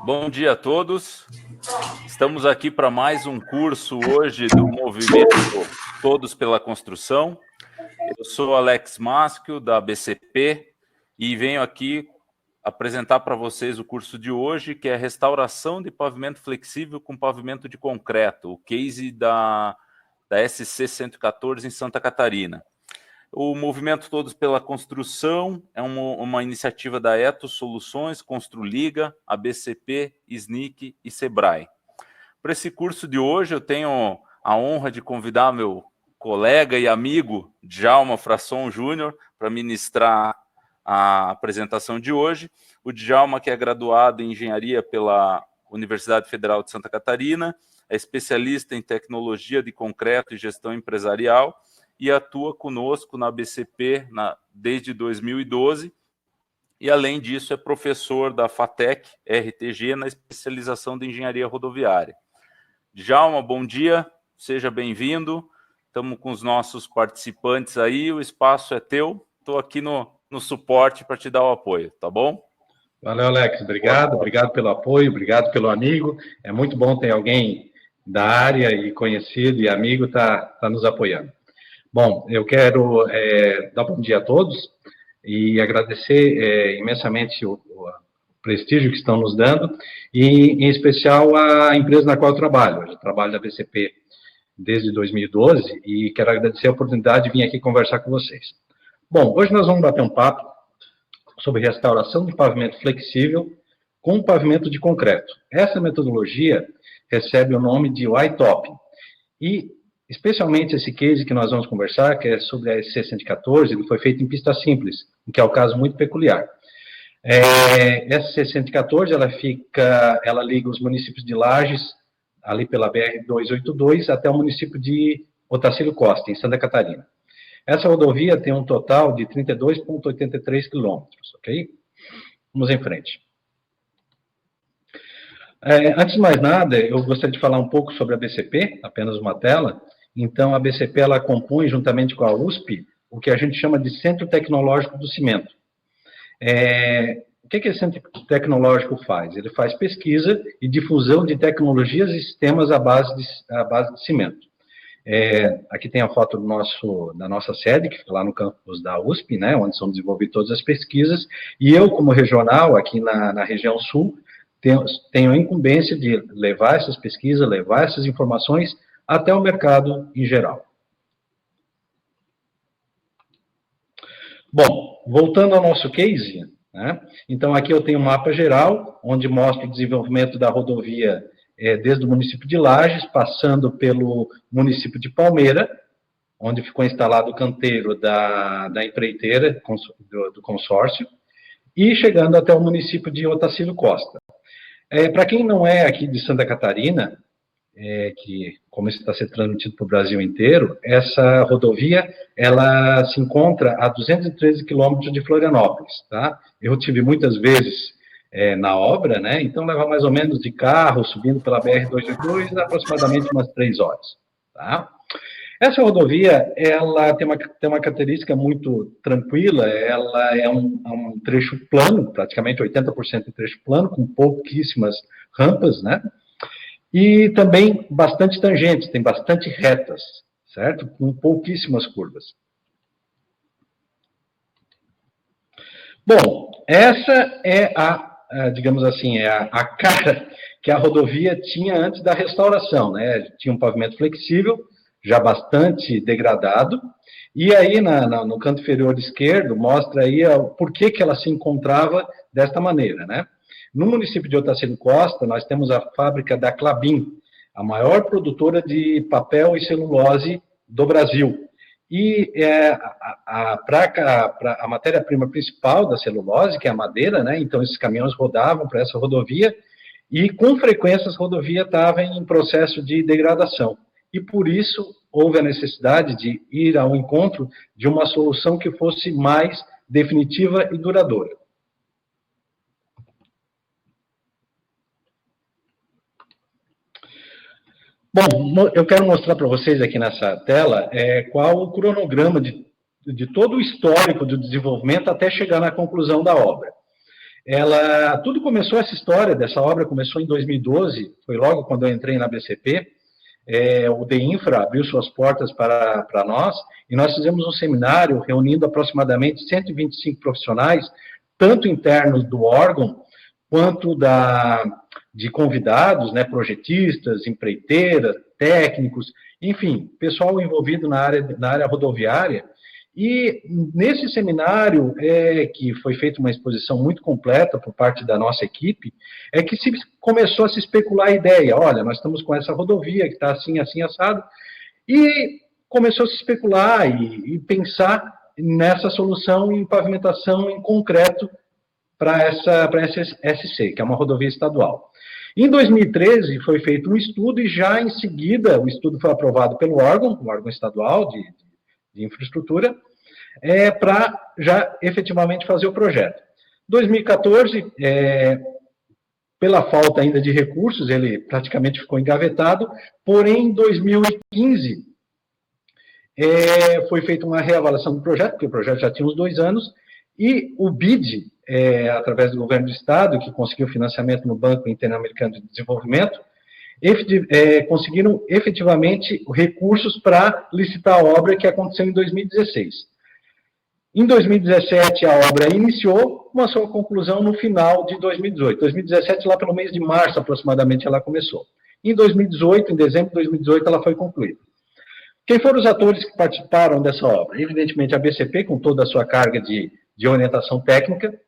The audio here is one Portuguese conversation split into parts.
Bom dia a todos. Estamos aqui para mais um curso hoje do movimento Todos pela Construção. Eu sou Alex Maschio, da BCP, e venho aqui apresentar para vocês o curso de hoje, que é Restauração de Pavimento Flexível com Pavimento de Concreto, o case da SC 114 em Santa Catarina. O Movimento Todos pela Construção é uma iniciativa da Etos Soluções, Construliga, ABCP, SNIC e Sebrae. Para esse curso de hoje, eu tenho a honra de convidar meu colega e amigo Djalma Frasson Júnior para ministrar a apresentação de hoje. O Djalma, que é graduado em Engenharia pela Universidade Federal de Santa Catarina, é especialista em Tecnologia de Concreto e Gestão Empresarial e atua conosco na BCP desde 2012, e além disso é professor da FATEC RTG na especialização de Engenharia Rodoviária. Djalma, bom dia, seja bem-vindo, estamos com os nossos participantes aí, o espaço é teu, estou aqui no suporte para te dar o apoio, tá bom? Valeu, Alex, obrigado pelo apoio, obrigado pelo amigo, é muito bom ter alguém da área e conhecido e amigo tá nos apoiando. Bom, eu quero dar bom dia a todos e agradecer imensamente o prestígio que estão nos dando e, em especial, a empresa na qual eu trabalho. Eu trabalho na BCP desde 2012 e quero agradecer a oportunidade de vir aqui conversar com vocês. Bom, hoje nós vamos bater um papo sobre restauração de pavimento flexível com pavimento de concreto. Essa metodologia recebe o nome de Y-Top e especialmente esse case que nós vamos conversar, que é sobre a SC 114, ele foi feito em pista simples, que é um caso muito peculiar. Essa SC 114, ela liga os municípios de Lages, ali pela BR-282, até o município de Otacílio Costa, em Santa Catarina. Essa rodovia tem um total de 32,83 quilômetros, ok? Vamos em frente. Antes de mais nada, eu gostaria de falar um pouco sobre a BCP, apenas uma tela. Então, a BCP, ela compõe, juntamente com a USP, o que a gente chama de Centro Tecnológico do Cimento. O que esse Centro Tecnológico faz? Ele faz pesquisa e difusão de tecnologias e sistemas à base de cimento. Aqui tem a foto da nossa sede, que fica lá no campus da USP, né, onde são desenvolvidas todas as pesquisas, e eu, como regional, aqui na região sul, tenho a incumbência de levar essas pesquisas, levar essas informações até o mercado em geral. Bom, voltando ao nosso case, né? Então aqui eu tenho um mapa geral, onde mostra o desenvolvimento da rodovia desde o município de Lages, passando pelo município de Palmeira, onde ficou instalado o canteiro da empreiteira do consórcio, e chegando até o município de Otacílio Costa. Para quem não é aqui de Santa Catarina, que como isso está sendo transmitido para o Brasil inteiro, essa rodovia, ela se encontra a 213 quilômetros de Florianópolis, tá? Eu tive muitas vezes na obra, né? Então leva mais ou menos de carro, subindo pela BR-282, aproximadamente umas 3 horas, tá? Essa rodovia, ela tem uma característica muito tranquila, ela é um trecho plano, praticamente 80% de trecho plano, com pouquíssimas rampas, né? E também bastante tangentes, tem bastante retas, certo? Com pouquíssimas curvas. Bom, essa é digamos assim, a cara que a rodovia tinha antes da restauração, né? Tinha um pavimento flexível, já bastante degradado, e aí no canto inferior esquerdo mostra aí por que ela se encontrava desta maneira, né? No município de Otacílio Costa, nós temos a fábrica da Klabin, a maior produtora de papel e celulose do Brasil. E a matéria-prima principal da celulose, que é a madeira, né? Então esses caminhões rodavam para essa rodovia, e com frequência essa rodovia estava em processo de degradação. E por isso houve a necessidade de ir ao encontro de uma solução que fosse mais definitiva e duradoura. Bom, eu quero mostrar para vocês aqui nessa tela qual o cronograma de todo o histórico do desenvolvimento até chegar na conclusão da obra. Tudo começou, essa história dessa obra começou em 2012, foi logo quando eu entrei na BCP. O DEINFRA abriu suas portas para nós, e nós fizemos um seminário reunindo aproximadamente 125 profissionais, tanto internos do órgão, quanto de convidados, né, projetistas, empreiteiras, técnicos, enfim, pessoal envolvido na área rodoviária. E nesse seminário, que foi feita uma exposição muito completa por parte da nossa equipe, que começou a se especular a ideia, olha, nós estamos com essa rodovia que está assim, assim, assado, e começou a se especular e pensar nessa solução em pavimentação em concreto para essa SC, que é uma rodovia estadual. Em 2013, foi feito um estudo e já em seguida, o estudo foi aprovado pelo órgão estadual de infraestrutura, para já efetivamente fazer o projeto. 2014, pela falta ainda de recursos, ele praticamente ficou engavetado, porém, em 2015, foi feita uma reavaliação do projeto, porque o projeto já tinha uns 2 anos, e o BID, através do governo do estado, que conseguiu financiamento no Banco Interamericano de Desenvolvimento, conseguiram efetivamente recursos para licitar a obra, que aconteceu em 2016. Em 2017, a obra iniciou, com a sua conclusão no final de 2018. 2017, lá pelo mês de março, aproximadamente, ela começou. Em 2018, em dezembro de 2018, ela foi concluída. Quem foram os atores que participaram dessa obra? Evidentemente, a BCP, com toda a sua carga de orientação técnica,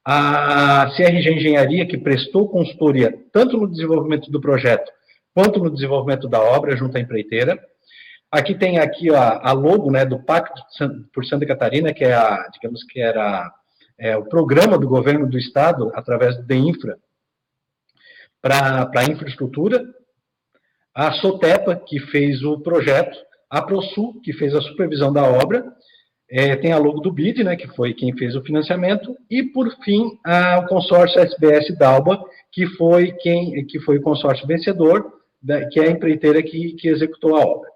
a CRG Engenharia, que prestou consultoria tanto no desenvolvimento do projeto, quanto no desenvolvimento da obra, junto à empreiteira. Aqui tem a logo, né, do Pacto por Santa Catarina, que digamos que era o programa do governo do estado, através do DEINFRA, para a infraestrutura. A SOTEPA, que fez o projeto. A ProSul, que fez a supervisão da obra. Tem a logo do BID, né, que foi quem fez o financiamento. E, por fim, o consórcio SBS Dalba, que foi o consórcio vencedor, que é a empreiteira que executou a obra.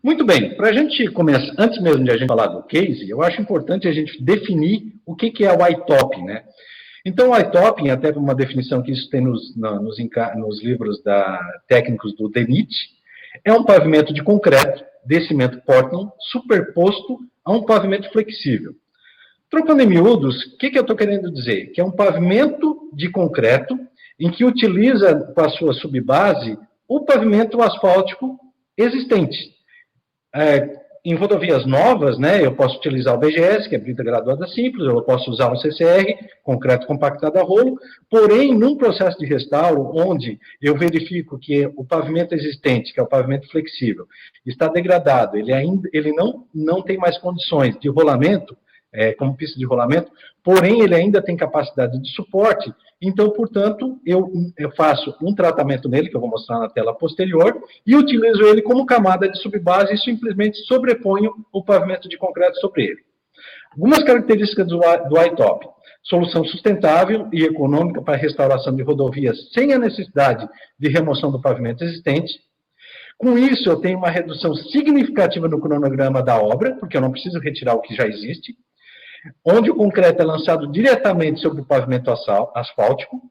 Muito bem, para a gente começar, antes mesmo de a gente falar do case, eu acho importante a gente definir o que é o I-topping, né? Então, o I-topping, até uma definição que isso tem nos livros técnicos do DENIT, é um pavimento de concreto, de cimento Portland, superposto a um pavimento flexível. Trocando em miúdos, o que eu estou querendo dizer? Que é um pavimento de concreto em que utiliza para a sua subbase o pavimento asfáltico existente. Em rodovias novas, né, eu posso utilizar o BGS, que é brita graduada simples, eu posso usar o CCR, concreto compactado a rolo, porém, num processo de restauro, onde eu verifico que o pavimento existente, que é o pavimento flexível, está degradado, ele não tem mais condições de rolamento, como pista de rolamento, porém, ele ainda tem capacidade de suporte. Então, portanto, eu faço um tratamento nele, que eu vou mostrar na tela posterior, e utilizo ele como camada de subbase e simplesmente sobreponho o pavimento de concreto sobre ele. Algumas características do I-top. Solução sustentável e econômica para a restauração de rodovias sem a necessidade de remoção do pavimento existente. Com isso, eu tenho uma redução significativa no cronograma da obra, porque eu não preciso retirar o que já existe, onde o concreto é lançado diretamente sobre o pavimento asfáltico,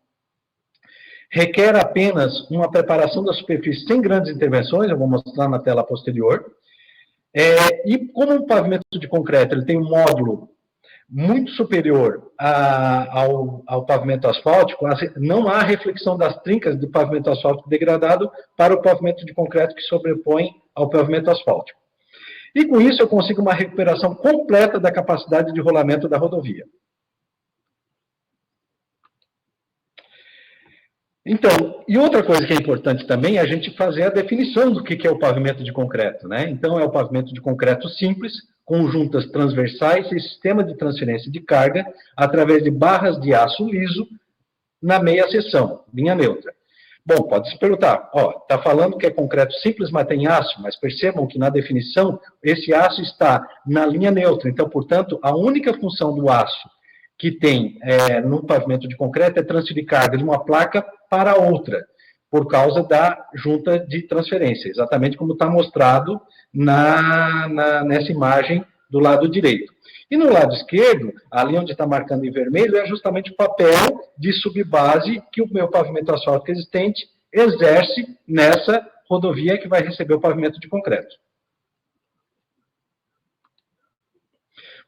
requer apenas uma preparação da superfície sem grandes intervenções, eu vou mostrar na tela posterior, e como o pavimento de concreto ele tem um módulo muito superior ao pavimento asfáltico, não há reflexão das trincas do pavimento asfáltico degradado para o pavimento de concreto que sobrepõe ao pavimento asfáltico. E com isso eu consigo uma recuperação completa da capacidade de rolamento da rodovia. Então, e outra coisa que é importante também é a gente fazer a definição do que é o pavimento de concreto, né? Então, é o pavimento de concreto simples, com juntas transversais e sistema de transferência de carga através de barras de aço liso na meia seção, linha neutra. Bom, pode se perguntar, está falando que é concreto simples, mas tem aço, mas percebam que na definição, esse aço está na linha neutra, então, portanto, a única função do aço que tem no pavimento de concreto é transferir carga de uma placa para outra, por causa da junta de transferência, exatamente como está mostrado nessa imagem do lado direito. E no lado esquerdo, ali onde está marcando em vermelho, é justamente o papel de subbase que o meu pavimento asfáltico existente exerce nessa rodovia que vai receber o pavimento de concreto.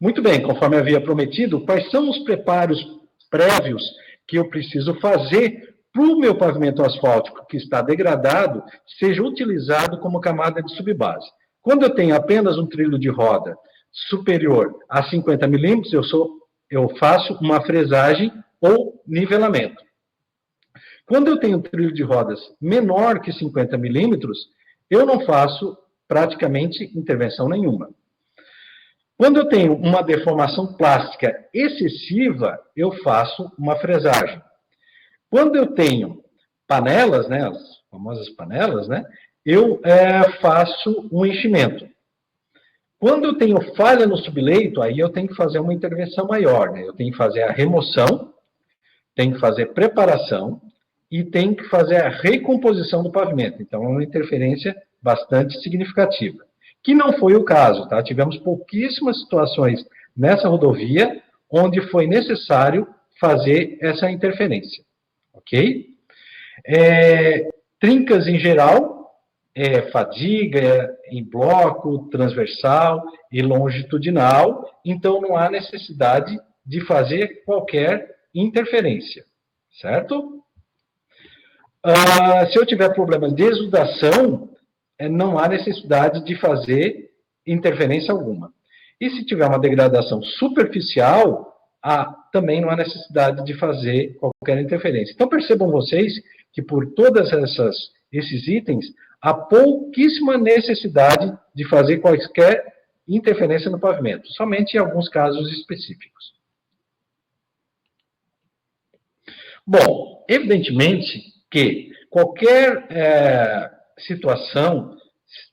Muito bem, conforme havia prometido, quais são os preparos prévios que eu preciso fazer para o meu pavimento asfáltico que está degradado seja utilizado como camada de subbase? Quando eu tenho apenas um trilho de roda superior a 50 milímetros, eu faço uma fresagem ou nivelamento. Quando eu tenho um trilho de rodas menor que 50 milímetros, eu não faço praticamente intervenção nenhuma. Quando eu tenho uma deformação plástica excessiva, eu faço uma fresagem. Quando eu tenho panelas, né, as famosas panelas, né, eu faço um enchimento. Quando eu tenho falha no subleito, aí eu tenho que fazer uma intervenção maior, né? Eu tenho que fazer a remoção, tenho que fazer preparação e tenho que fazer a recomposição do pavimento. Então, é uma interferência bastante significativa. Que não foi o caso, tá? Tivemos pouquíssimas situações nessa rodovia onde foi necessário fazer essa interferência, ok? Trincas em geral, fadiga em bloco, transversal e longitudinal, então não há necessidade de fazer qualquer interferência, certo? Se eu tiver problema de exudação, não há necessidade de fazer interferência alguma. E se tiver uma degradação superficial, também não há necessidade de fazer qualquer interferência. Então, percebam vocês que por todos esses itens, há pouquíssima necessidade de fazer qualquer interferência no pavimento, somente em alguns casos específicos. Bom, evidentemente que qualquer situação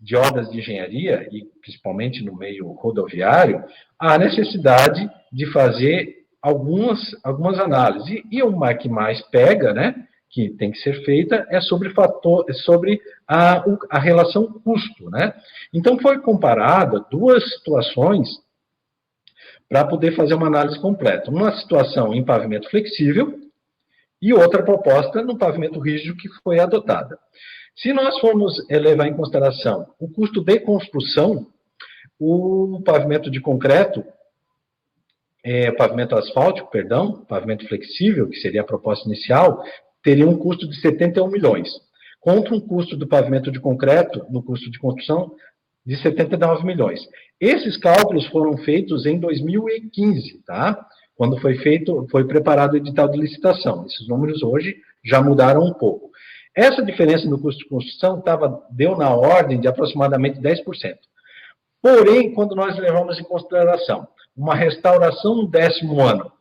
de obras de engenharia, e principalmente no meio rodoviário, há necessidade de fazer algumas análises. E uma que mais pega, né, que tem que ser feita, é sobre a relação custo, né? Então, foi comparada duas situações para poder fazer uma análise completa. Uma situação em pavimento flexível e outra proposta no pavimento rígido que foi adotada. Se nós formos levar em consideração o custo de construção, o pavimento de concreto, pavimento asfáltico, perdão, pavimento flexível, que seria a proposta inicial, teria um custo de 71 milhões, contra um custo do pavimento de concreto, no custo de construção, de 79 milhões. Esses cálculos foram feitos em 2015, tá? Quando foi preparado o edital de licitação. Esses números hoje já mudaram um pouco. Essa diferença no custo de construção deu na ordem de aproximadamente 10%. Porém, quando nós levamos em consideração uma restauração no 10º ano,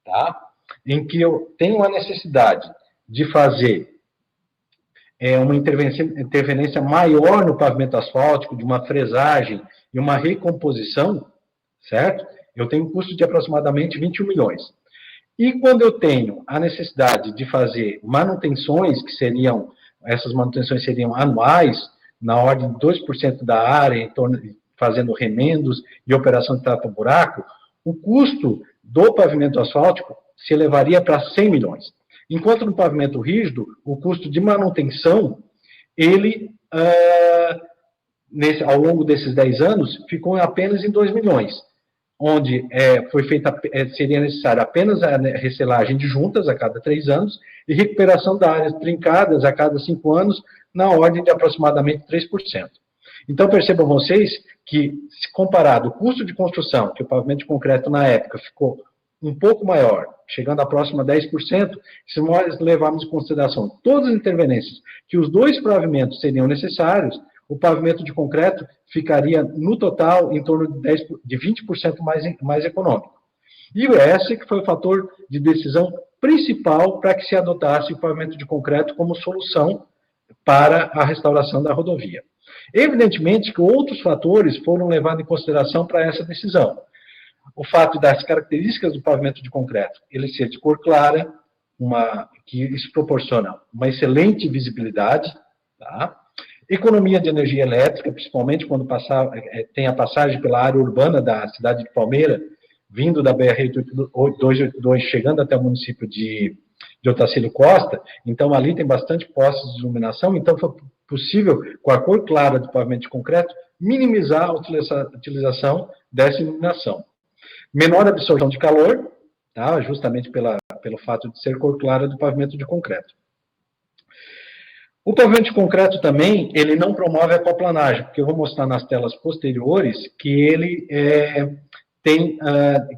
tá? Em que eu tenho a necessidade de fazer uma interferência maior no pavimento asfáltico, de uma fresagem e uma recomposição, certo? Eu tenho um custo de aproximadamente 21 milhões. E quando eu tenho a necessidade de fazer manutenções, essas manutenções seriam anuais, na ordem de 2% da área, fazendo remendos e operação de tapa-buraco, o custo do pavimento asfáltico se elevaria para 100 milhões. Enquanto no pavimento rígido, o custo de manutenção, ele, ao longo desses 10 anos, ficou apenas em 2 milhões, onde seria necessário apenas a recelagem de juntas a cada 3 anos e recuperação de áreas trincadas a cada 5 anos, na ordem de aproximadamente 3%. Então, percebam vocês que, se comparado o custo de construção, que o pavimento de concreto na época ficou um pouco maior, chegando a próximo a 10%, se nós levarmos em consideração todas as intervenências que os dois pavimentos seriam necessários, o pavimento de concreto ficaria, no total, em torno de 20% mais econômico. E esse que foi o fator de decisão principal para que se adotasse o pavimento de concreto como solução para a restauração da rodovia. Evidentemente que outros fatores foram levados em consideração para essa decisão. O fato das características do pavimento de concreto, ele ser de cor clara, que isso proporciona uma excelente visibilidade, tá? Economia de energia elétrica, principalmente quando tem a passagem pela área urbana da cidade de Palmeira, vindo da BR-282, chegando até o município de Otacílio Costa. Então, ali tem bastante postes de iluminação, então foi possível, com a cor clara do pavimento de concreto, minimizar a utilização dessa iluminação. Menor absorção de calor, tá? Justamente pelo fato de ser cor clara do pavimento de concreto. O pavimento de concreto também, ele não promove a aquaplanagem, porque eu vou mostrar nas telas posteriores que ele tem,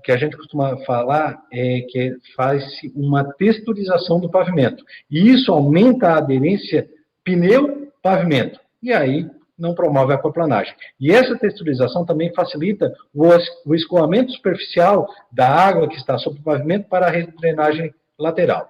que a gente costuma falar, que faz-se uma texturização do pavimento. E isso aumenta a aderência pneu-pavimento. E aí não promove a aquaplanagem. E essa texturização também facilita o escoamento superficial da água que está sobre o pavimento para a drenagem lateral.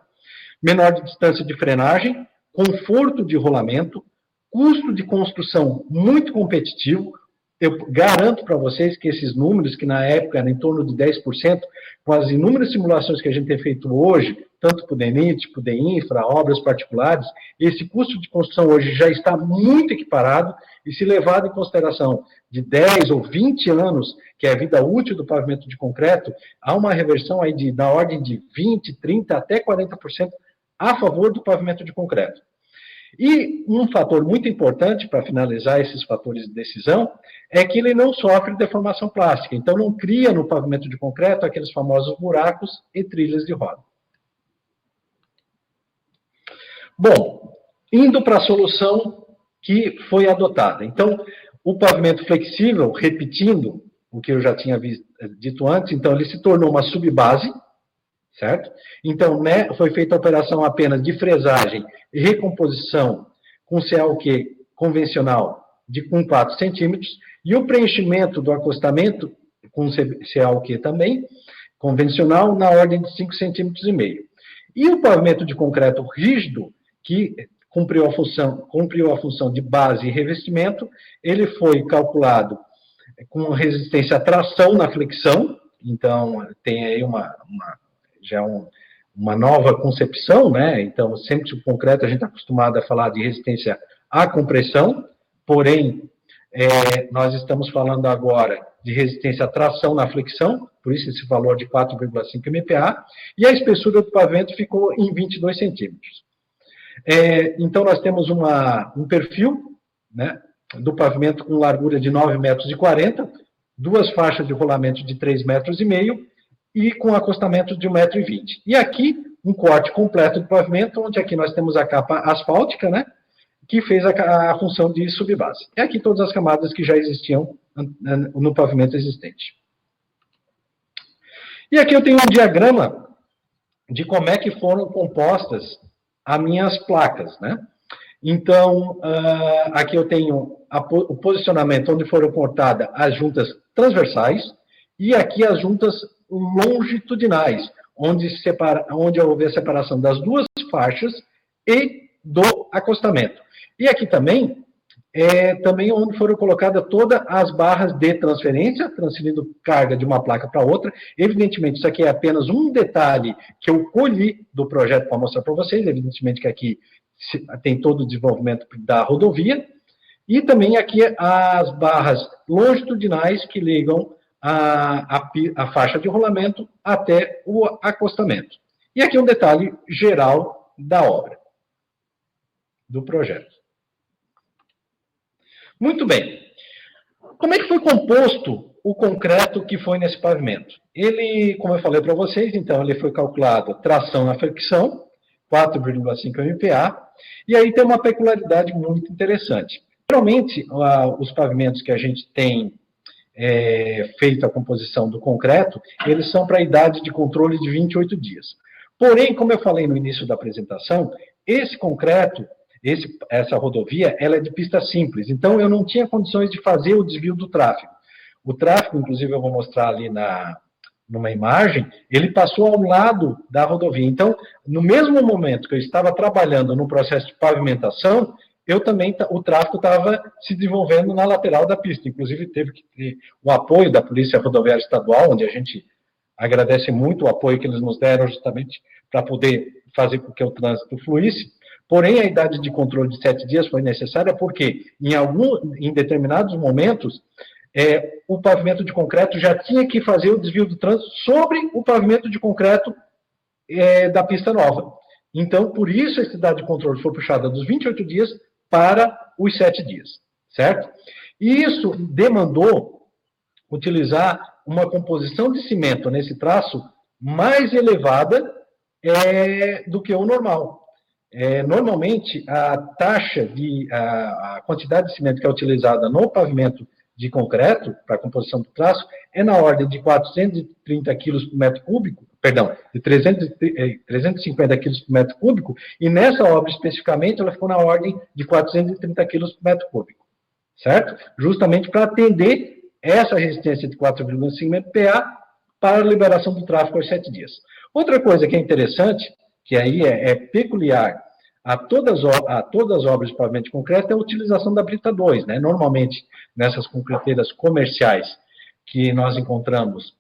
Menor distância de frenagem, conforto de rolamento, custo de construção muito competitivo. Eu garanto para vocês que esses números, que na época eram em torno de 10%, com as inúmeras simulações que a gente tem feito hoje, tanto para o DENIT, para o DEINFRA, obras particulares, esse custo de construção hoje já está muito equiparado, e se levado em consideração de 10 ou 20 anos, que é a vida útil do pavimento de concreto, há uma reversão aí da ordem de 20%, 30% até 40% a favor do pavimento de concreto. E um fator muito importante para finalizar esses fatores de decisão é que ele não sofre deformação plástica, então não cria no pavimento de concreto aqueles famosos buracos e trilhas de roda. Bom, indo para a solução que foi adotada. Então, o pavimento flexível, repetindo o que eu já tinha dito antes, então ele se tornou uma subbase, certo? Então, né, foi feita a operação apenas de fresagem e recomposição com CAOQ convencional com 4 centímetros, e o preenchimento do acostamento com CAOQ também, convencional, na ordem de 5,5 centímetros. E o pavimento de concreto rígido, que cumpriu a função de base e revestimento, ele foi calculado com resistência à tração na flexão, então tem aí uma nova concepção, né? Então, sempre o concreto a gente está acostumado a falar de resistência à compressão, porém, nós estamos falando agora de resistência à tração na flexão, por isso esse valor de 4,5 MPa, e a espessura do pavimento ficou em 22 centímetros. Então, nós temos um perfil, né, do pavimento com largura de 9,40 m, 2 faixas de rolamento de 3,5 m, e com acostamento de 1,20 m. E aqui, um corte completo do pavimento, onde aqui nós temos a capa asfáltica, né, que fez a função de subbase. E aqui todas as camadas que já existiam no pavimento existente. E aqui eu tenho um diagrama de como é que foram compostas as minhas placas, né? Então, aqui eu tenho o posicionamento onde foram cortadas as juntas transversais, e aqui as juntas longitudinais, onde houve a separação das 2 faixas e do acostamento. E aqui também, onde foram colocadas todas as barras de transferência, transferindo carga de uma placa para outra. Evidentemente, isso aqui é apenas um detalhe que eu colhi do projeto para mostrar para vocês. Evidentemente que aqui tem todo o desenvolvimento da rodovia. E também aqui as barras longitudinais que ligam a faixa de rolamento até o acostamento. E aqui um detalhe geral da obra, do projeto. Muito bem. Como é que foi composto o concreto que foi nesse pavimento? Ele, como eu falei para vocês, então, ele foi calculado tração na fricção, 4,5 MPa, e aí tem uma peculiaridade muito interessante. Geralmente, os pavimentos que a gente tem feito a composição do concreto, eles são para a idade de controle de 28 dias. Porém, como eu falei no início da apresentação, esse concreto, essa rodovia, ela é de pista simples, então eu não tinha condições de fazer o desvio do tráfego. O tráfego, inclusive, eu vou mostrar ali numa imagem, ele passou ao lado da rodovia. Então, no mesmo momento que eu estava trabalhando no processo de pavimentação, o tráfego estava se desenvolvendo na lateral da pista. Inclusive, teve que ter o apoio da Polícia Rodoviária Estadual, onde a gente agradece muito o apoio que eles nos deram justamente para poder fazer com que o trânsito fluísse, Porém, a idade de controle de 7 dias foi necessária porque, em determinados momentos, o pavimento de concreto já tinha que fazer o desvio do trânsito sobre o pavimento de concreto da pista nova. Então, por isso, a idade de controle foi puxada dos 28 dias para os 7 dias, certo? E isso demandou utilizar uma composição de cimento nesse traço mais elevada do que o normal. Normalmente, a quantidade de cimento que é utilizada no pavimento de concreto, para a composição do traço, é na ordem de 430 quilos por metro cúbico, de 350 quilos por metro cúbico, e nessa obra especificamente, ela ficou na ordem de 430 quilos por metro cúbico, certo? Justamente para atender essa resistência de 4,5 MPa para a liberação do tráfego aos 7 dias. Outra coisa que é interessante, que aí é peculiar a todas as obras de pavimento de concreto, é a utilização da brita 2, né? Normalmente, nessas concreteiras comerciais que nós encontramos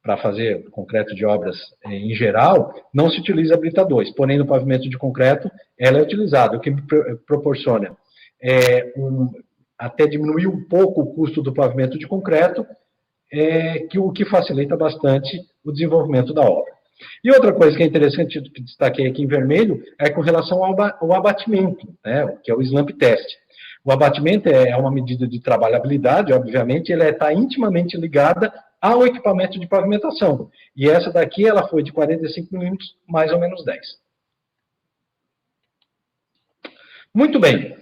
para fazer concreto de obras em geral, não se utiliza a brita 2, porém, no pavimento de concreto, ela é utilizada, o que proporciona até diminuir um pouco o custo do pavimento de concreto, o que facilita bastante o desenvolvimento da obra. E outra coisa que é interessante, que destaquei aqui em vermelho, é com relação ao abatimento, né, que é o slump test. O abatimento é uma medida de trabalhabilidade, obviamente, ela está intimamente ligada ao equipamento de pavimentação. E essa daqui, ela foi de 45 milímetros, mais ou menos 10. Muito bem.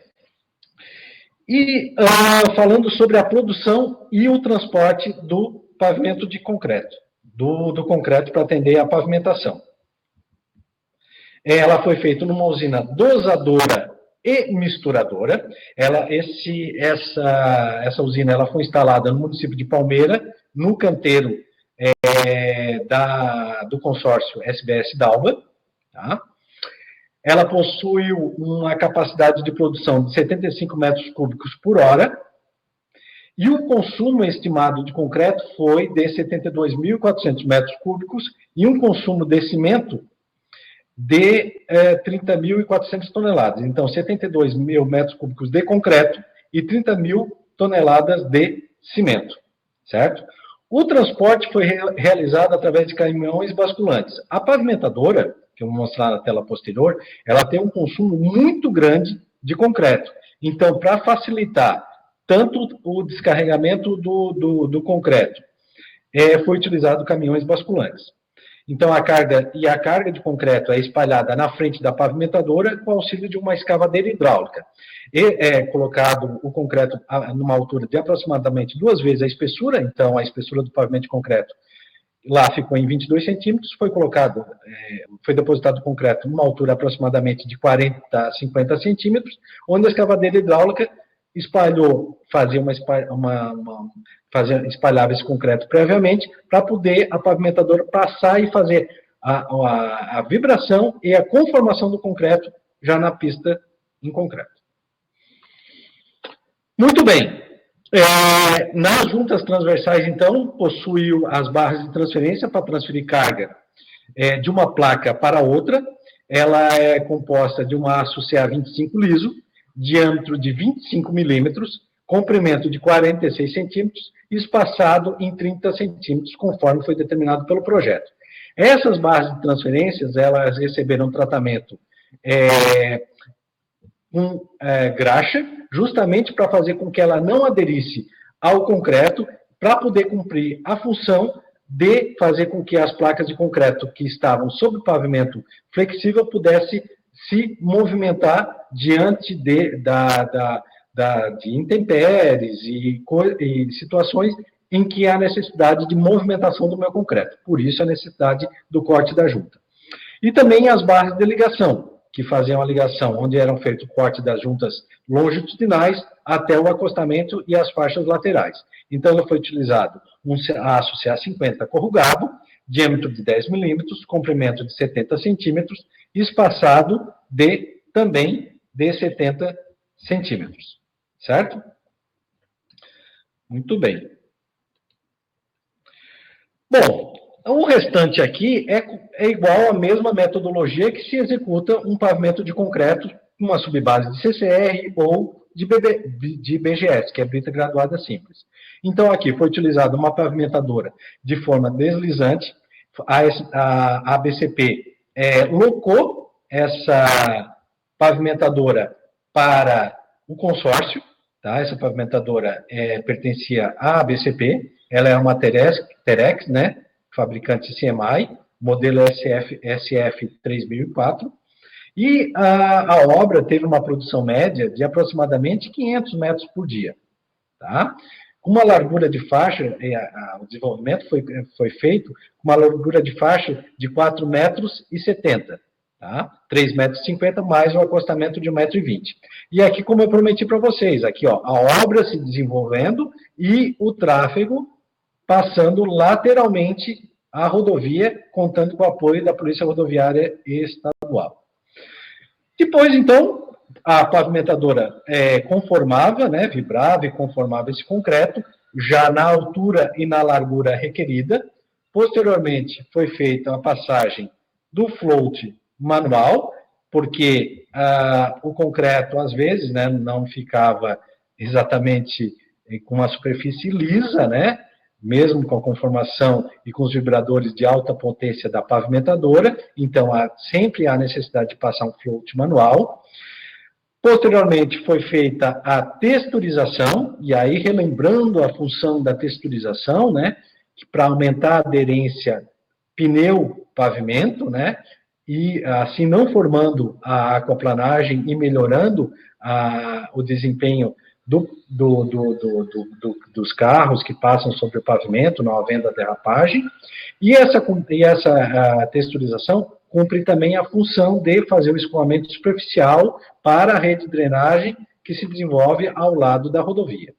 E falando sobre a produção e o transporte do pavimento de concreto, do concreto para atender a pavimentação. Ela foi feita numa usina dosadora e misturadora. Essa usina ela foi instalada no município de Palmeira, no canteiro do consórcio SBS Dalva. Tá? Ela possui uma capacidade de produção de 75 metros cúbicos por hora, e o consumo estimado de concreto foi de 72.400 metros cúbicos e um consumo de cimento de 30.400 toneladas. Então, 72 mil metros cúbicos de concreto e 30 mil toneladas de cimento, certo? O transporte foi realizado através de caminhões basculantes. A pavimentadora, que eu vou mostrar na tela posterior, ela tem um consumo muito grande de concreto. Então, para facilitar tanto o descarregamento do concreto, foi utilizado caminhões basculantes. Então, a carga de concreto é espalhada na frente da pavimentadora com auxílio de uma escavadeira hidráulica. E é colocado o concreto numa altura de aproximadamente 2 vezes a espessura, então a espessura do pavimento de concreto lá ficou em 22 centímetros, foi depositado o concreto numa altura aproximadamente de 40 a 50 centímetros, onde a escavadeira hidráulica espalhava esse concreto previamente, para poder a pavimentadora passar e fazer a vibração e a conformação do concreto já na pista em concreto. Muito bem. Nas juntas transversais, então, possui as barras de transferência para transferir carga de uma placa para outra. Ela é composta de uma aço CA25 liso, diâmetro de 25 milímetros, comprimento de 46 centímetros e espaçado em 30 centímetros, conforme foi determinado pelo projeto. Essas barras de transferências, elas receberam tratamento com graxa, justamente para fazer com que ela não aderisse ao concreto, para poder cumprir a função de fazer com que as placas de concreto que estavam sob o pavimento flexível pudessem se movimentar diante de intempéries e situações em que há necessidade de movimentação do meu concreto. Por isso, a necessidade do corte da junta. E também as barras de ligação, que faziam a ligação, onde eram feito o corte das juntas longitudinais até o acostamento e as faixas laterais. Então, foi utilizado um aço CA50 corrugado, diâmetro de 10 milímetros, comprimento de 70 centímetros, espaçado também de 70 centímetros, certo? Muito bem. Bom, o restante aqui é igual à mesma metodologia que se executa um pavimento de concreto uma subbase de CCR ou de BGS, que é brita graduada simples. Então, aqui foi utilizada uma pavimentadora de forma deslizante. A ABCP locou essa pavimentadora para o consórcio, tá? Essa pavimentadora pertencia à ABCP, ela é uma Terex, né? Fabricante CMI, modelo SF 3004, e a obra teve uma produção média de aproximadamente 500 metros por dia, tá? Uma largura de faixa, o desenvolvimento foi feito com uma largura de faixa de 4,70 metros, tá? 3,50 metros mais o acostamento de 1,20 m. E aqui, como eu prometi para vocês, aqui, ó, a obra se desenvolvendo e o tráfego passando lateralmente a rodovia, contando com o apoio da Polícia Rodoviária Estadual. Depois, então, a pavimentadora conformava, né, vibrava e conformava esse concreto, já na altura e na largura requerida. Posteriormente, foi feita a passagem do float manual, porque o concreto, às vezes, né, não ficava exatamente com uma superfície lisa, né, mesmo com a conformação e com os vibradores de alta potência da pavimentadora, então sempre há necessidade de passar um float manual. Posteriormente foi feita a texturização, e aí relembrando a função da texturização, né, para aumentar a aderência pneu-pavimento, né, e assim não formando a aquaplanagem e melhorando o desempenho dos carros que passam sobre o pavimento, não havendo a derrapagem, e essa texturização cumpre também a função de fazer o escoamento superficial para a rede de drenagem que se desenvolve ao lado da rodovia.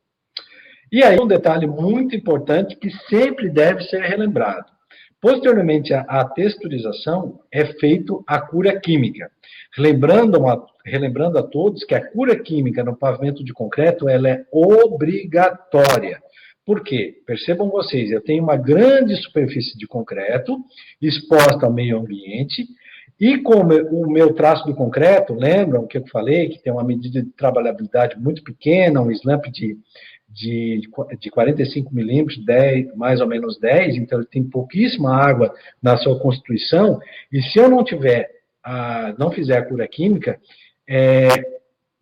E aí um detalhe muito importante que sempre deve ser relembrado. Posteriormente à texturização, é feito a cura química. Relembrando a todos que a cura química no pavimento de concreto ela é obrigatória. Por quê? Percebam vocês, eu tenho uma grande superfície de concreto exposta ao meio ambiente, e como o meu traço do concreto, lembram que eu falei que tem uma medida de trabalhabilidade muito pequena, um slump de 45 milímetros, mais ou menos 10, então ele tem pouquíssima água na sua constituição, e se eu não fizer a cura química,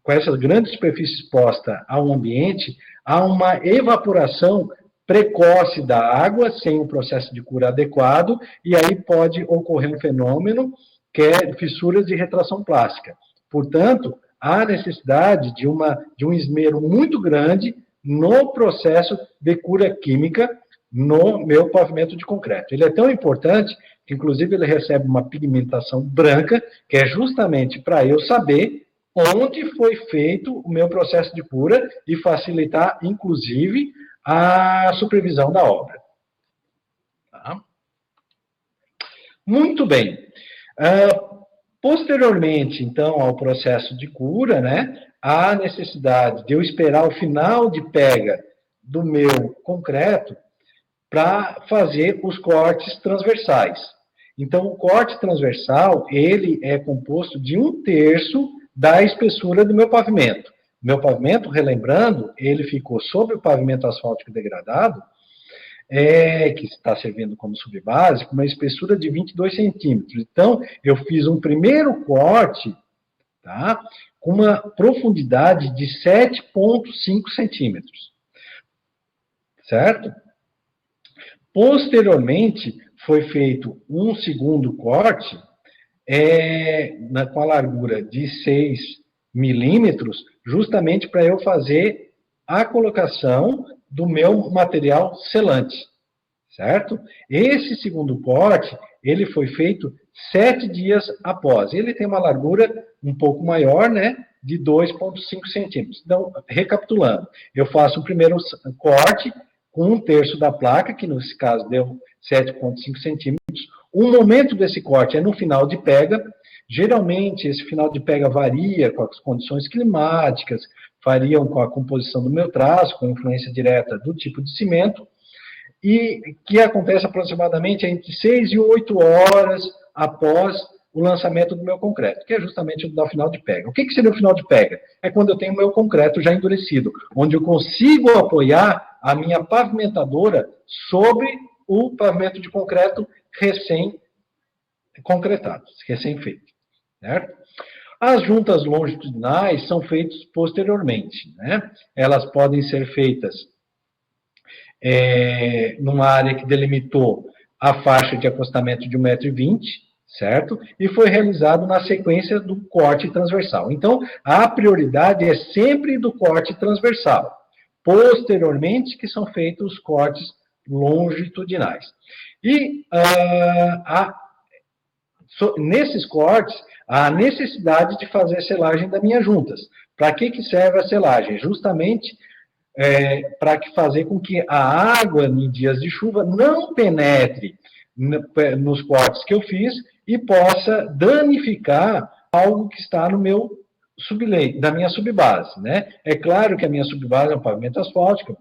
com essa grande superfície exposta ao ambiente, há uma evaporação precoce da água, sem um processo de cura adequado, e aí pode ocorrer um fenômeno que é fissuras de retração plástica. Portanto, há necessidade de um esmero muito grande no processo de cura química no meu pavimento de concreto. Ele é tão importante que, inclusive, ele recebe uma pigmentação branca, que é justamente para eu saber onde foi feito o meu processo de cura e facilitar, inclusive, a supervisão da obra. Tá? Muito bem. Posteriormente, então, ao processo de cura, né, há necessidade de eu esperar o final de pega do meu concreto para fazer os cortes transversais. Então, o corte transversal, ele é composto de 1/3 da espessura do meu pavimento. Meu pavimento, relembrando, ele ficou sobre o pavimento asfáltico degradado, que está servindo como subbase, com uma espessura de 22 centímetros. Então, eu fiz um primeiro corte, tá, com uma profundidade de 7,5 centímetros. Certo? Posteriormente, foi feito um segundo corte, com a largura de 6 milímetros, justamente para eu fazer a colocação do meu material selante, certo? Esse segundo corte, ele foi feito 7 dias após. Ele tem uma largura um pouco maior, né, de 2,5 centímetros. Então, recapitulando, eu faço o primeiro corte com 1/3 da placa, que nesse caso deu 7,5 centímetros. O momento desse corte é no final de pega. Geralmente, esse final de pega varia com as condições climáticas, variam com a composição do meu traço, com influência direta do tipo de cimento, e que acontece aproximadamente entre 6 e 8 horas após o lançamento do meu concreto, que é justamente o final de pega. O que seria o final de pega? É quando eu tenho o meu concreto já endurecido, onde eu consigo apoiar a minha pavimentadora sobre o pavimento de concreto recém-concretado, recém-feito, certo? As juntas longitudinais são feitas posteriormente, né? Elas podem ser feitas numa área que delimitou a faixa de acostamento de 1,20 m, certo? E foi realizado na sequência do corte transversal. Então, a prioridade é sempre do corte transversal. Posteriormente, que são feitos os cortes longitudinais. E nesses cortes, há a necessidade de fazer a selagem das minhas juntas. Para que serve a selagem? Justamente para fazer com que a água, em dias de chuva, não penetre nos cortes que eu fiz e possa danificar algo que está no meu subleito, da minha subbase, né? É claro que a minha subbase é um pavimento asfáltico,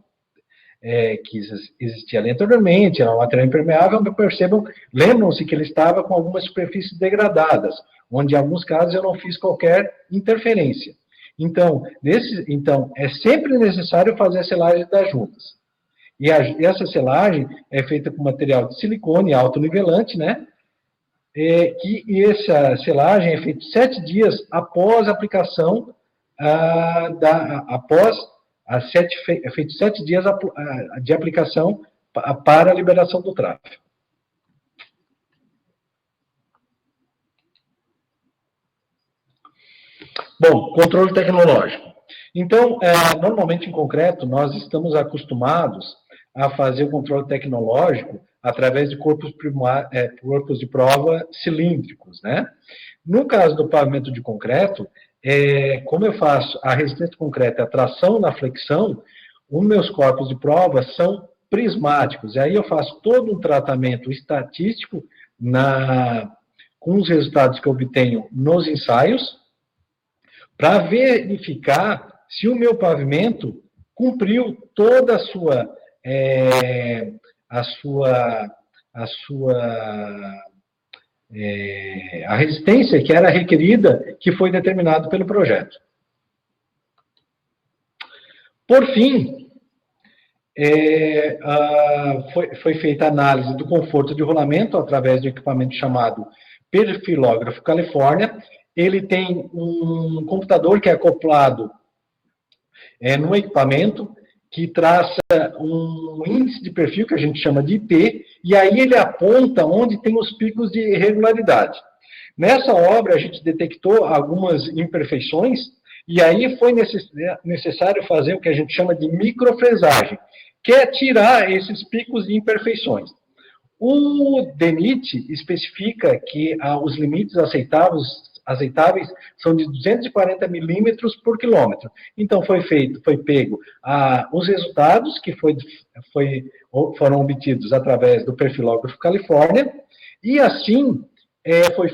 que existia ali anteriormente, era um material impermeável, mas percebam, lembram-se que ele estava com algumas superfícies degradadas, onde em alguns casos eu não fiz qualquer interferência. Então, é sempre necessário fazer a selagem das juntas. E essa selagem é feita com material de silicone autonivelante, né? E essa selagem é feita 7 dias após a aplicação, é feito 7 dias de aplicação para a liberação do tráfego. Bom, controle tecnológico. Então, normalmente em concreto, nós estamos acostumados a fazer o controle tecnológico através de corpos de prova cilíndricos, né? No caso do pavimento de concreto, como eu faço a resistência concreta, a tração na flexão, os meus corpos de prova são prismáticos. E aí eu faço todo um tratamento estatístico com os resultados que eu obtenho nos ensaios, para verificar se o meu pavimento cumpriu toda a resistência que era requerida, que foi determinado pelo projeto. Por fim, foi feita a análise do conforto de rolamento através de um equipamento chamado perfilógrafo Califórnia. Ele tem um computador que é acoplado no equipamento, que traça um índice de perfil, que a gente chama de IP, e aí ele aponta onde tem os picos de irregularidade. Nessa obra, a gente detectou algumas imperfeições, e aí foi necessário fazer o que a gente chama de microfresagem, que é tirar esses picos de imperfeições. O DENIT especifica que os limites aceitáveis são de 240 milímetros por quilômetro. Então, foi pego os resultados que foram obtidos através do perfilógrafo Califórnia, e assim foi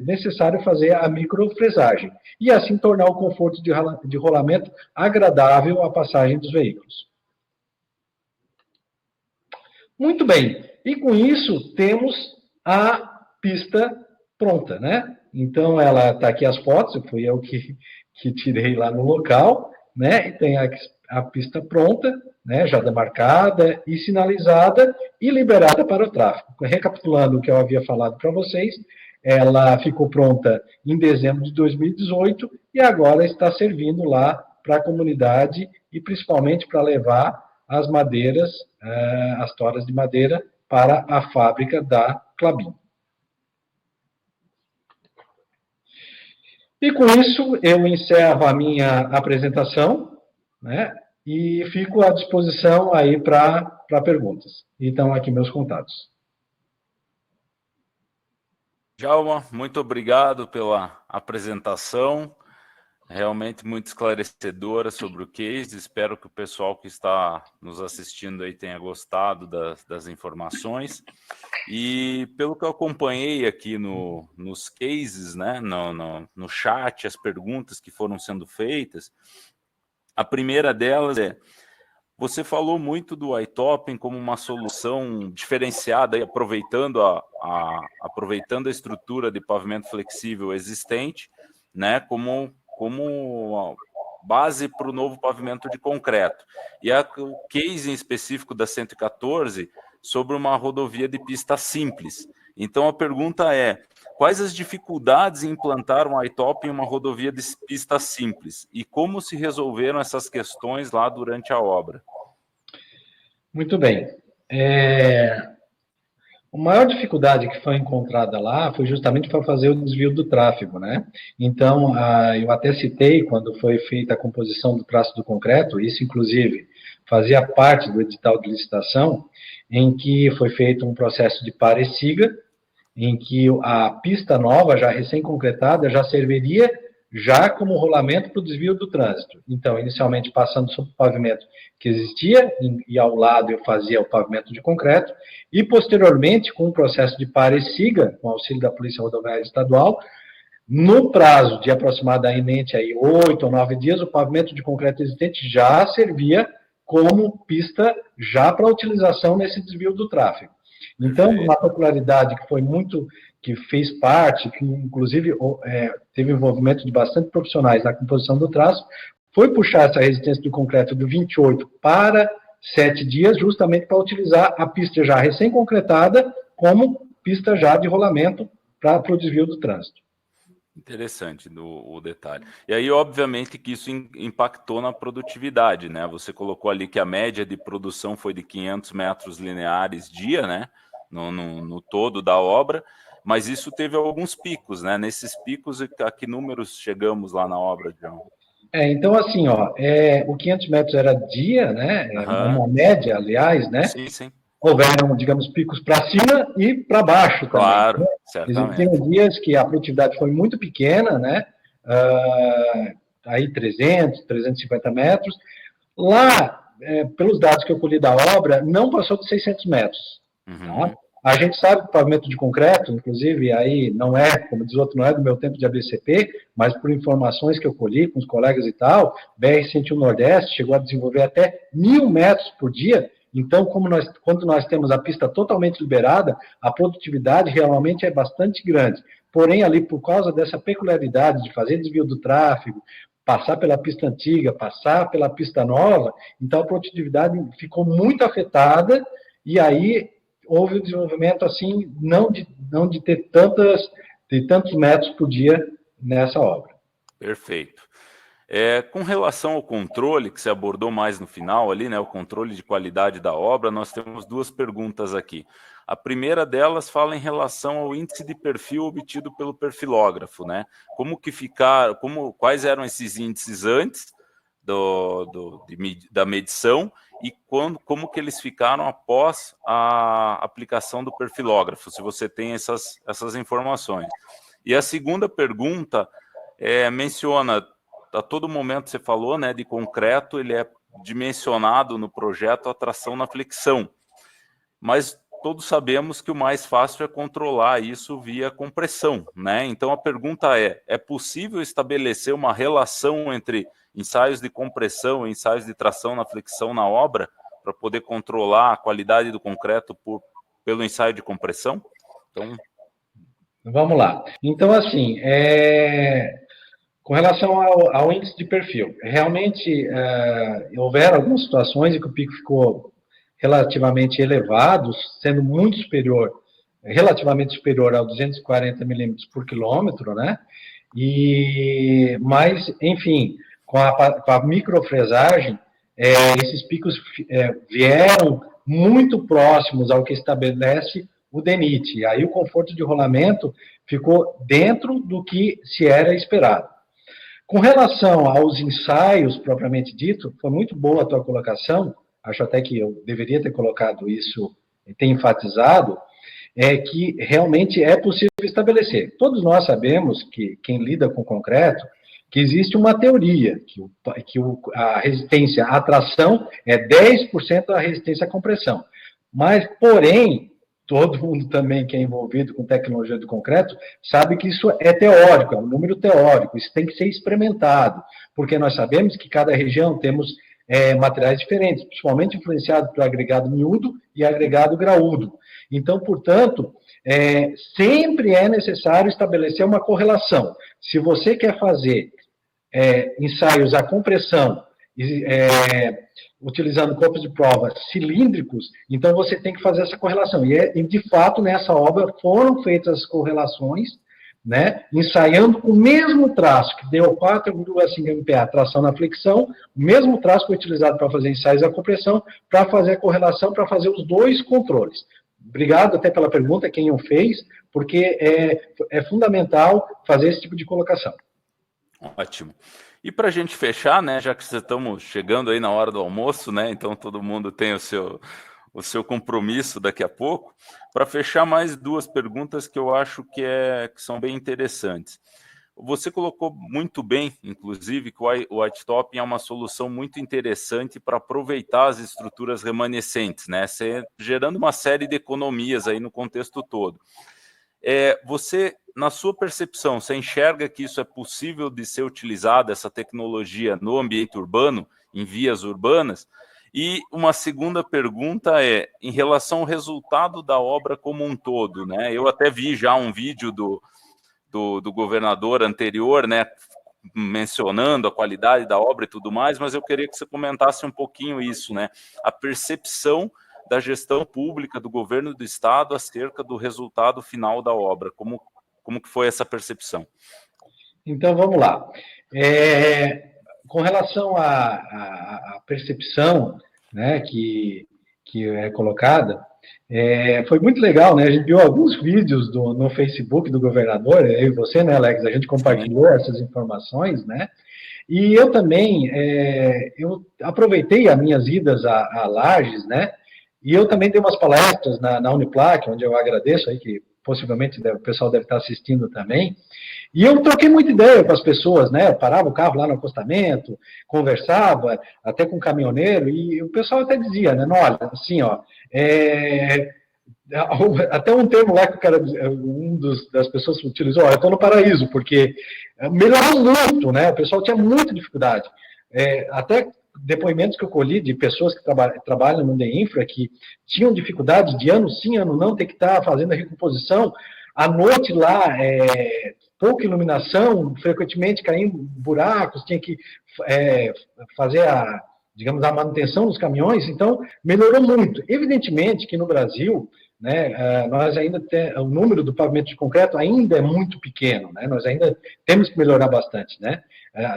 necessário fazer a microfresagem, e assim tornar o conforto de rolamento agradável à passagem dos veículos. Muito bem, e com isso temos a pista pronta, né? Então, ela está aqui as fotos, fui eu que tirei lá no local, né? E tem a pista pronta, né? Já demarcada e sinalizada e liberada para o tráfego. Recapitulando o que eu havia falado para vocês, ela ficou pronta em dezembro de 2018 e agora está servindo lá para a comunidade e principalmente para levar as madeiras, as toras de madeira, para a fábrica da Klabin. E com isso, eu encerro a minha apresentação, né, e fico à disposição aí para perguntas. Então, aqui meus contatos. Djalma, muito obrigado pela apresentação. Realmente muito esclarecedora sobre o case. Espero que o pessoal que está nos assistindo aí tenha gostado das informações. E pelo que eu acompanhei aqui nos cases, né, no chat, as perguntas que foram sendo feitas, a primeira delas é: Você falou muito do iTopping como uma solução diferenciada, e aproveitando a estrutura de pavimento flexível existente, né, como base para o novo pavimento de concreto. E o case em específico da 114 sobre uma rodovia de pista simples. Então a pergunta é: quais as dificuldades em implantar um iTopping em uma rodovia de pista simples? E como se resolveram essas questões lá durante a obra? Muito bem. A maior dificuldade que foi encontrada lá foi justamente para fazer o desvio do tráfego, né? Então, eu até citei, quando foi feita a composição do traço do concreto, isso, inclusive, fazia parte do edital de licitação, em que foi feito um processo de pare-siga, em que a pista nova, já recém-concretada, já serviria já como rolamento para o desvio do trânsito. Então, inicialmente passando sobre o pavimento que existia, e ao lado eu fazia o pavimento de concreto, e posteriormente, com o processo de pare-siga, com auxílio da Polícia Rodoviária Estadual, no prazo de aproximadamente aí 8 ou 9 dias, o pavimento de concreto existente já servia como pista já para utilização nesse desvio do tráfego. Então, uma popularidade que fez parte, que inclusive teve envolvimento de bastante profissionais na composição do traço, foi puxar essa resistência do concreto do 28 para 7 dias, justamente para utilizar a pista já recém-concretada como pista já de rolamento para o desvio do trânsito. Interessante o detalhe. E aí, obviamente, que isso impactou na produtividade, né? Você colocou ali que a média de produção foi de 500 metros lineares dia, né? No todo da obra, mas isso teve alguns picos, né? Nesses picos, a que números chegamos lá na obra, João? Então, assim, o 500 metros era dia, né? Uma média, aliás, né? Sim, sim. Houveram, digamos, picos para cima e para baixo também. Claro, né? certamente. Existiam dias que a produtividade foi muito pequena, né? Aí 300, 350 metros. Lá, pelos dados que eu colhi da obra, não passou de 600 metros. Tá? A gente sabe que o pavimento de concreto, inclusive, aí não é, como diz outro, não é do meu tempo de ABCP, mas por informações que eu colhi com os colegas e tal, BR-101 Nordeste chegou a desenvolver até 1.000 metros por dia. Então, quando nós temos a pista totalmente liberada, a produtividade realmente é bastante grande. Porém, ali, por causa dessa peculiaridade de fazer desvio do tráfego, passar pela pista antiga, passar pela pista nova, então a produtividade ficou muito afetada, e aí houve o desenvolvimento, assim, não de ter tantos metros por dia nessa obra. Perfeito. Com relação ao controle, que você abordou mais no final ali, né, o controle de qualidade da obra, nós temos duas perguntas aqui. A primeira delas fala em relação ao índice de perfil obtido pelo perfilógrafo, né? Quais eram esses índices antes da medição e como que eles ficaram após a aplicação do perfilógrafo, se você tem essas informações. E a segunda pergunta menciona, a todo momento você falou, né, de concreto, ele é dimensionado no projeto a tração na flexão, mas todos sabemos que o mais fácil é controlar isso via compressão, né? Então a pergunta é possível estabelecer uma relação entre ensaios de compressão e ensaios de tração na flexão na obra para poder controlar a qualidade do concreto pelo ensaio de compressão? Então, vamos lá. Então, assim, com relação ao índice de perfil, realmente houveram algumas situações em que o pico ficou relativamente elevado, sendo muito superior, relativamente superior a 240 milímetros por quilômetro, né? Mas, enfim, com a microfresagem, esses picos vieram muito próximos ao que estabelece o DENIT. Aí o conforto de rolamento ficou dentro do que se era esperado. Com relação aos ensaios, propriamente dito, foi muito boa a tua colocação, acho até que eu deveria ter colocado isso, ter enfatizado, que realmente é possível estabelecer. Todos nós sabemos que quem lida com concreto, que existe uma teoria, que a resistência à tração é 10% da resistência à compressão. Mas, porém, todo mundo também que é envolvido com tecnologia do concreto sabe que isso é teórico, é um número teórico, isso tem que ser experimentado, porque nós sabemos que cada região temos materiais diferentes, principalmente influenciado pelo agregado miúdo e agregado graúdo. Então, portanto, sempre é necessário estabelecer uma correlação. Se você quer fazer ensaios a compressão, utilizando corpos de prova cilíndricos, então você tem que fazer essa correlação. E de fato, nessa obra foram feitas as correlações, né, ensaiando o mesmo traço, que deu 4,5 MPa tração na flexão, o mesmo traço foi utilizado para fazer ensaios a compressão, para fazer a correlação, para fazer os dois controles. Obrigado até pela pergunta, quem o fez, porque é fundamental fazer esse tipo de colocação. Ótimo. E para a gente fechar, né, já que estamos chegando aí na hora do almoço, né, então todo mundo tem o seu compromisso daqui a pouco, para fechar mais duas perguntas que eu acho que são bem interessantes. Você colocou muito bem, inclusive, que o white topping é uma solução muito interessante para aproveitar as estruturas remanescentes, né, gerando uma série de economias aí no contexto todo. Você, na sua percepção, você enxerga que isso é possível de ser utilizado, essa tecnologia, no ambiente urbano, em vias urbanas? E uma segunda pergunta em relação ao resultado da obra como um todo, né? Eu até vi já um vídeo do governador anterior, né, mencionando a qualidade da obra e tudo mais, mas eu queria que você comentasse um pouquinho isso, né? A percepção da gestão pública do governo do estado acerca do resultado final da obra. Como que foi essa percepção? Então, vamos lá. Com relação à percepção, né, que é colocada, foi muito legal, né? A gente viu alguns vídeos no Facebook do governador, eu e você, né, Alex? A gente compartilhou essas informações, né? E eu também, eu aproveitei as minhas idas a Lages, né? E eu também dei umas palestras na Uniplac, onde eu agradeço aí, que possivelmente o pessoal deve estar assistindo também. E eu troquei muita ideia com as pessoas, né? Eu parava o carro lá no acostamento, conversava até com o caminhoneiro, e o pessoal até dizia, né? Olha, assim, ó, até um termo lá que o cara, das pessoas utilizou, eu estou no paraíso, porque melhorou muito, né? O pessoal tinha muita dificuldade. Até depoimentos que eu colhi de pessoas que trabalham no DEINFRA, que tinham dificuldade de ano sim, ano não, ter que estar fazendo a recomposição, à noite lá, pouca iluminação, frequentemente caindo buracos, tinha que fazer digamos, a manutenção dos caminhões, então melhorou muito. Evidentemente que no Brasil, né, nós ainda o número do pavimento de concreto ainda é muito pequeno, né, nós ainda temos que melhorar bastante, né.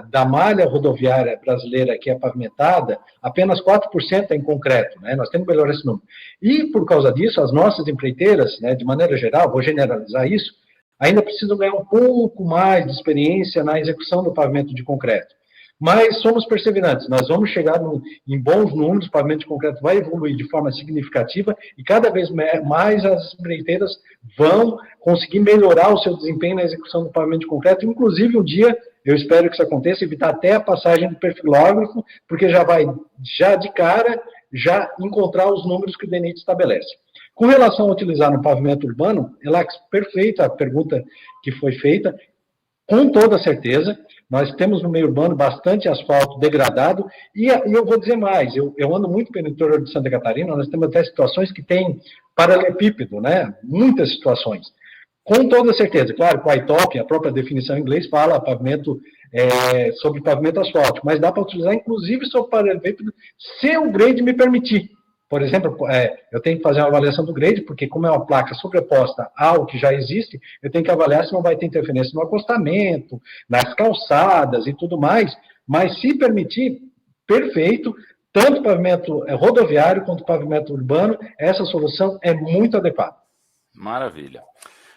Da malha rodoviária brasileira que é pavimentada, apenas 4% é em concreto, né, nós temos que melhorar esse número. E, por causa disso, as nossas empreiteiras, né, de maneira geral, vou generalizar isso, ainda precisam ganhar um pouco mais de experiência na execução do pavimento de concreto. Mas somos perseverantes, nós vamos chegar em bons números, o pavimento de concreto vai evoluir de forma significativa e cada vez mais as empreiteiras vão conseguir melhorar o seu desempenho na execução do pavimento de concreto, inclusive um dia, eu espero que isso aconteça, evitar até a passagem do perfilógrafo, porque já vai, já de cara, já encontrar os números que o DENIT estabelece. Com relação a utilizar no pavimento urbano, Elax, perfeita a pergunta que foi feita, com toda certeza, nós temos no meio urbano bastante asfalto degradado, e eu vou dizer mais, eu ando muito pelo interior de Santa Catarina, nós temos até situações que tem paralelepípedo, né? Muitas situações. Com toda certeza, claro, com a ITOP, a própria definição em inglês fala pavimento, sobre pavimento asfáltico, mas dá para utilizar inclusive sobre paralelepípedo, se o grade me permitir. Por exemplo, eu tenho que fazer uma avaliação do grade, porque como é uma placa sobreposta ao que já existe, eu tenho que avaliar se não vai ter interferência no acostamento, nas calçadas e tudo mais, mas se permitir, perfeito, tanto pavimento rodoviário quanto pavimento urbano, essa solução é muito adequada. Maravilha.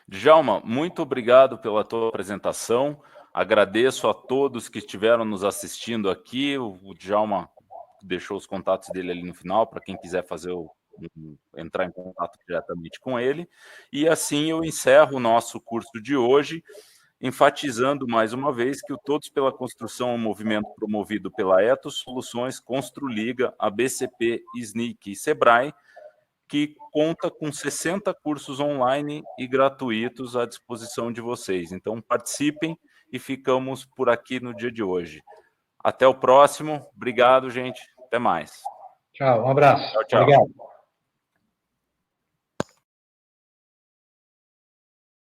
Djalma, muito obrigado pela tua apresentação, agradeço a todos que estiveram nos assistindo aqui, o Djalma deixou os contatos dele ali no final, para quem quiser entrar em contato diretamente com ele. E assim eu encerro o nosso curso de hoje, enfatizando mais uma vez que o Todos pela Construção é um movimento promovido pela Etos Soluções, Construliga, ABCP, SNIC e Sebrae, que conta com 60 cursos online e gratuitos à disposição de vocês. Então participem e ficamos por aqui no dia de hoje. Até o próximo. Obrigado, gente. Até mais. Tchau, um abraço. Tchau, tchau. Obrigado.